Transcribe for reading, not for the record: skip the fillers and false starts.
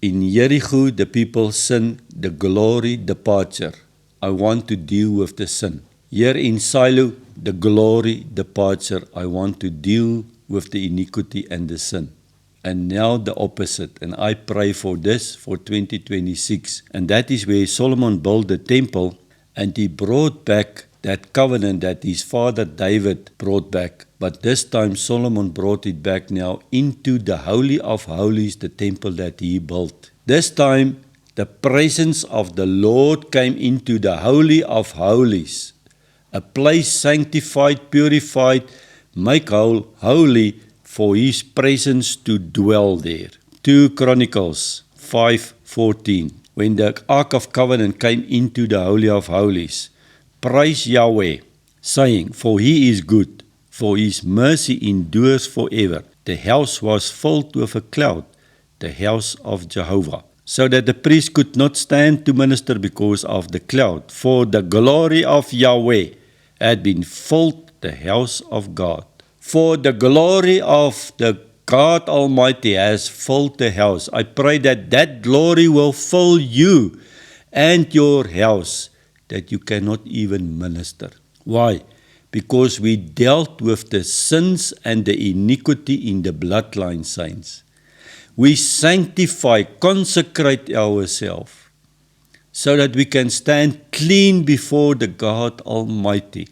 In Jericho, the people sin, the glory departure. I want to deal with the sin. Here in Silo, the glory departure. I want to deal with the iniquity and the sin. And now the opposite. And I pray for this for 2026. And that is where Solomon built the temple and he brought back that covenant that his father David brought back. But this time Solomon brought it back now into the Holy of Holies, the temple that he built. This time the presence of the Lord came into the Holy of Holies, a place sanctified, purified, make whole, holy for his presence to dwell there. 2 Chronicles 5:14. When the Ark of Covenant came into the Holy of Holies, praise Yahweh, saying, for he is good, for his mercy endures forever. The house was filled with a cloud, the house of Jehovah, so that the priest could not stand to minister because of the cloud, for the glory of Yahweh had been filled the house of God. For the glory of the God Almighty has filled the house. I pray that that glory will fill you and your house, that you cannot even minister. Why? Because we dealt with the sins and the iniquity in the bloodline, saints. We sanctify, consecrate ourselves so that we can stand clean before the God Almighty.